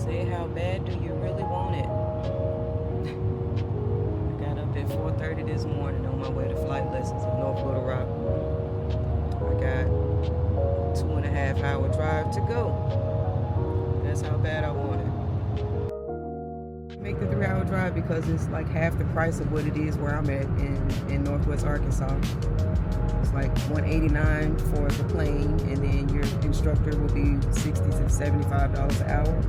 Say, how bad do you really want it? I got up at 4:30 this morning on my way to flight lessons in North Little Rock. I got 2.5 hour drive to go. That's how bad I want it. Make the 3 hour drive because it's like half the price of what it is where I'm at in Northwest Arkansas. It's like $189 for the plane, and then your instructor will be $60 to $75 an hour.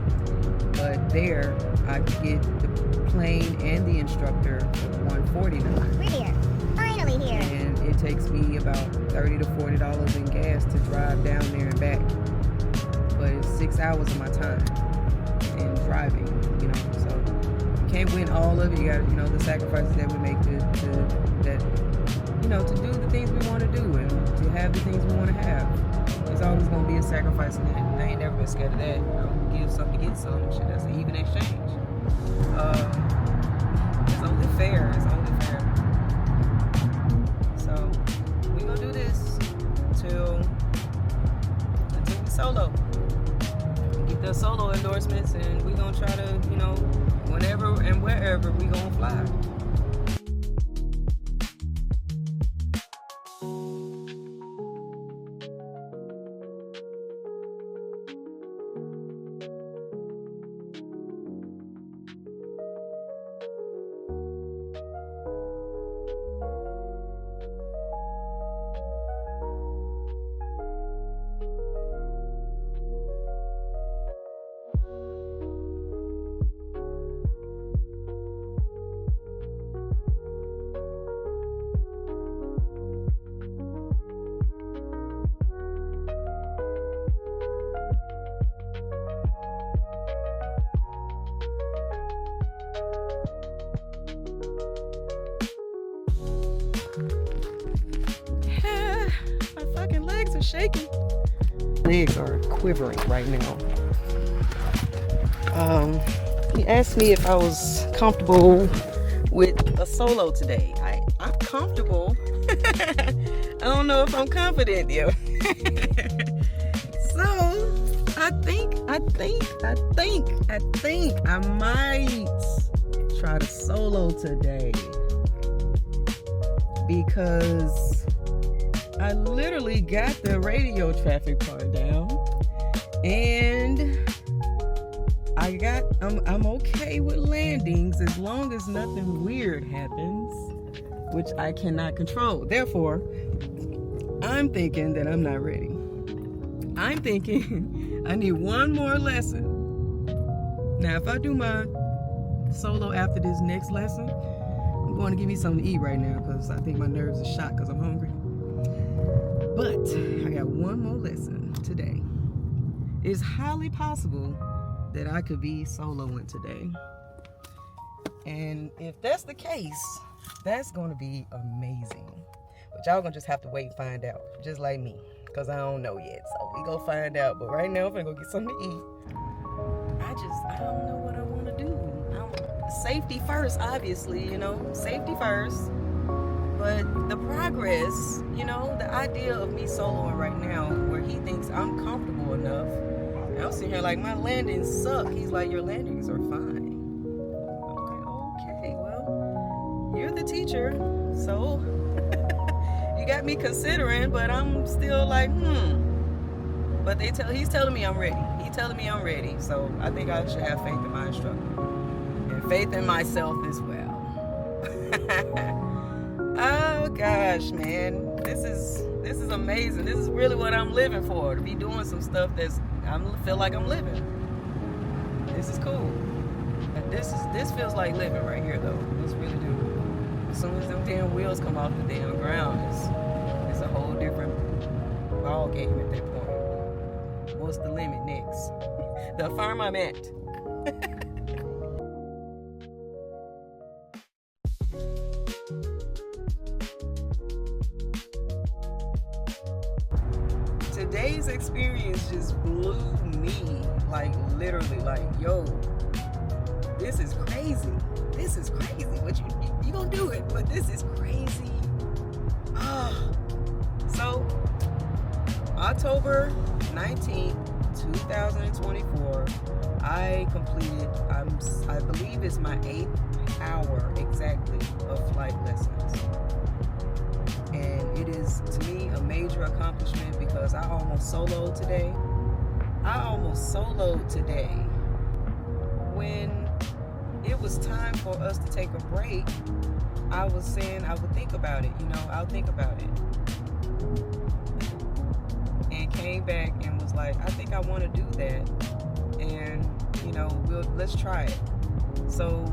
But there, I could get the plane and the instructor for $149. We're here. Finally here. And it takes me about $30 to $40 in gas to drive down there and back. But it's 6 hours of my time in driving, so you can't win all of it. You got, the sacrifices that we make to do the things we want to do and to have the things we want to have. There's always going to be a sacrifice in it. And I ain't never been scared of that. Give something to get something. Shit, that's an even exchange. It's only fair. So we gonna do this until we solo. Get the solo endorsements, and we gonna try to, whenever and wherever we gonna fly. Shaking. Legs are quivering right now. He asked me if I was comfortable with a solo today. I'm comfortable. I don't know if I'm confident yet. So I think I might try to solo today because I literally got the radio traffic part down, and I'm okay with landings as long as nothing weird happens, which I cannot control. Therefore, I'm thinking that I'm not ready. I'm thinking I need one more lesson. Now, if I do my solo after this next lesson, I'm going to give me something to eat right now because I think my nerves are shot because I'm hungry. But I got one more lesson today. It's highly possible that I could be soloing today. And if that's the case, that's going to be amazing. But y'all going to just have to wait and find out, just like me, because I don't know yet. So we go find out. But right now, I'm going to go get something to eat. I don't know what I want to do. Safety first, obviously, safety first. But the progress, the idea of me soloing right now, where he thinks I'm comfortable enough, and I'm sitting here like, my landings suck. He's like, your landings are fine. I'm like, okay, well, you're the teacher, so you got me considering, but I'm still like, But he's telling me I'm ready. He's telling me I'm ready, so I think I should have faith in my instructor and faith in myself as well. Oh gosh, man, this is amazing. This is really what I'm living for, to be doing some stuff I feel like I'm living. This is cool. This feels like living right here, though. This really do. As soon as them damn wheels come off the damn ground, it's a whole different ball game at that point. What's the limit next? The firmament. Today's experience just blew me, like literally, like, yo, this is crazy. This is crazy. But you gonna do it, but this is crazy. So, October 19th, 2024, I completed, I believe it's my 8th hour exactly of flight lessons. And it is, to me, a major accomplishment because I almost soloed today. When it was time for us to take a break, I was saying I would think about it, I'll think about it. And came back and was like, I think I want to do that. And, let's try it. So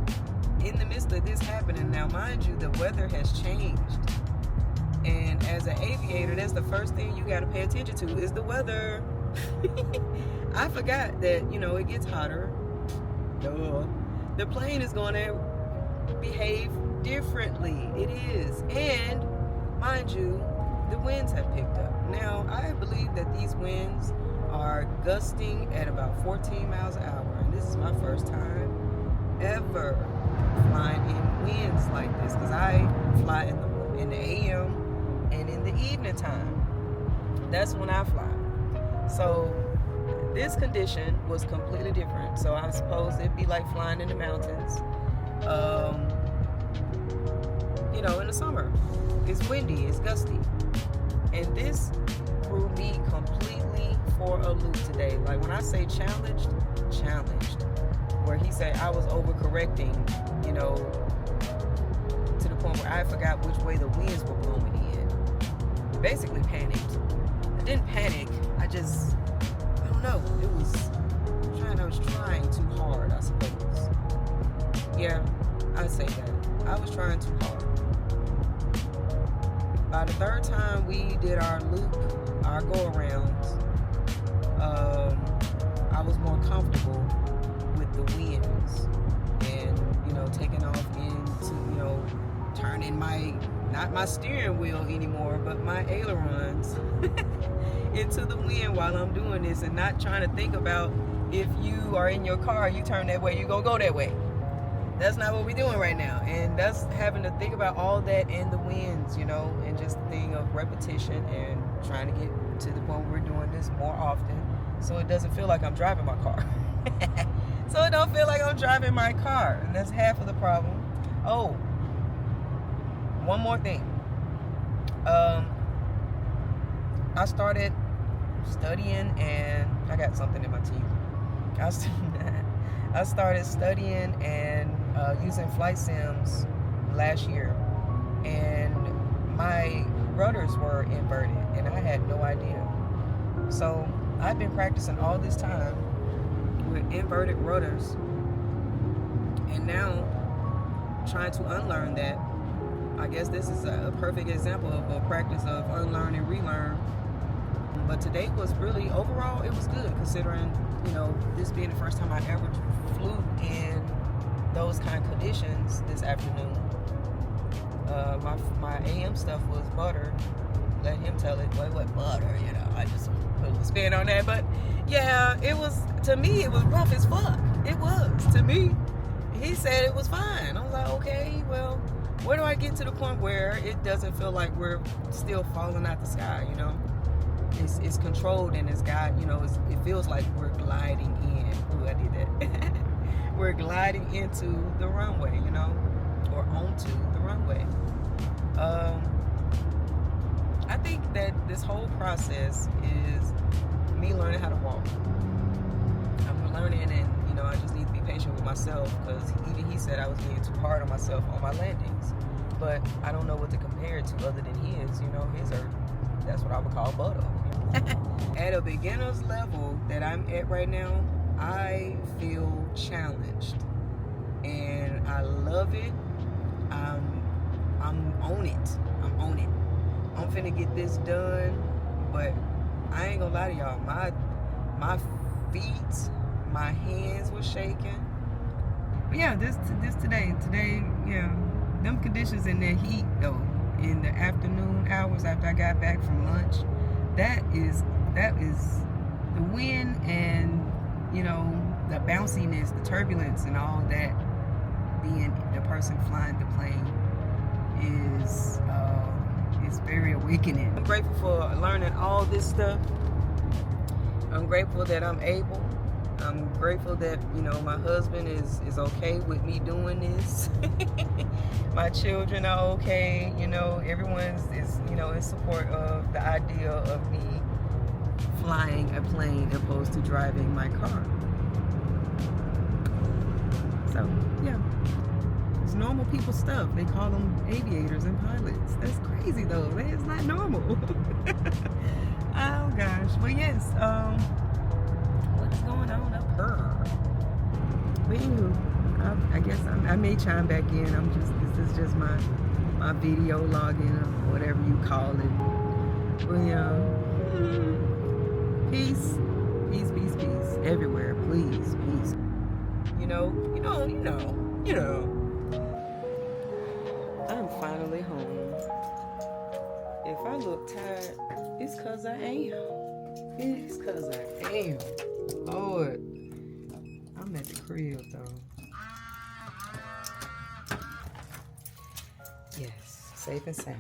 in the midst of this happening, now mind you, the weather has changed. And as an aviator, that's the first thing you got to pay attention to is the weather. I forgot that, it gets hotter. Duh. The plane is going to behave differently. It is. And mind you, the winds have picked up. Now, I believe that these winds are gusting at about 14 miles an hour. And this is my first time ever flying in winds like this because I fly in the AM and in the evening time. That's when I fly. So this condition was completely different. So I suppose it'd be like flying in the mountains. In the summer. It's windy, it's gusty. And this threw me completely for a loop today. Like when I say challenged. Where he said I was overcorrecting, to the point where I forgot which way the winds were blowing in. Basically panicked. I didn't panic. I don't know. I was trying too hard, I suppose. Yeah, I'd say that. I was trying too hard. By the third time we did our loop, our go-arounds, I was more comfortable with the winds and, taking off into, turning not my steering wheel anymore, but my ailerons into the wind while I'm doing this and not trying to think about if you are in your car, you turn that way, you're going to go that way. That's not what we're doing right now. And that's having to think about all that and the winds, and just the thing of repetition and trying to get to the point where we're doing this more often so it doesn't feel like I'm driving my car. So it don't feel like I'm driving my car. And that's half of the problem. Oh, one more thing. I started studying and I got something in my teeth. I started studying and using flight sims last year, and my rudders were inverted and I had no idea. So I've been practicing all this time with inverted rudders, and now trying to unlearn that. I guess this is a perfect example of a practice of unlearn and relearn. But today was really, overall, it was good considering, this being the first time I ever flew in those kind of conditions this afternoon. My AM stuff was butter. Let him tell it what butter, I just put a spin on that. But yeah, to me, it was rough as fuck. It was, to me. He said it was fine. I was like, okay, well, where do I get to the point where it doesn't feel like we're still falling out the sky, It's controlled and it's got, it feels like we're gliding in. Ooh, I did that. We're gliding into the runway, or onto the runway. I think that this whole process is me learning how to walk. I'm learning, and I just need to be patient with myself because even he said I was being too hard on myself on my landings. But I don't know what to compare it to other than his. His are, that's what I would call butter. At a beginner's level that I'm at right now, I feel challenged, and I love it. I'm on it. I'm finna get this done, but I ain't gonna lie to y'all. My feet, my hands were shaking. But yeah, this today, yeah, them conditions in that heat though, in the afternoon hours after I got back from lunch, that is the wind and the bounciness, the turbulence, and all that. Being the person flying the plane is very awakening. I'm grateful for learning all this stuff. I'm grateful that I'm able I'm grateful that, you know, my husband is okay with me doing this. My children are okay, you know, everyone's is, you know, in support of the idea of me flying a plane opposed to driving my car. So, yeah. It's normal people stuff. They call them aviators and pilots. That's crazy though. That is not normal. Oh gosh. But yes, what's going on up here? But anywho, I guess I may chime back in. This is just my video login or whatever you call it. But yeah, peace, peace, peace, peace everywhere. Please, peace. You know. I'm finally home. If I look tired, it's cause I am. It's cause I am. Lord, I'm at the crib though. Yes, safe and sound.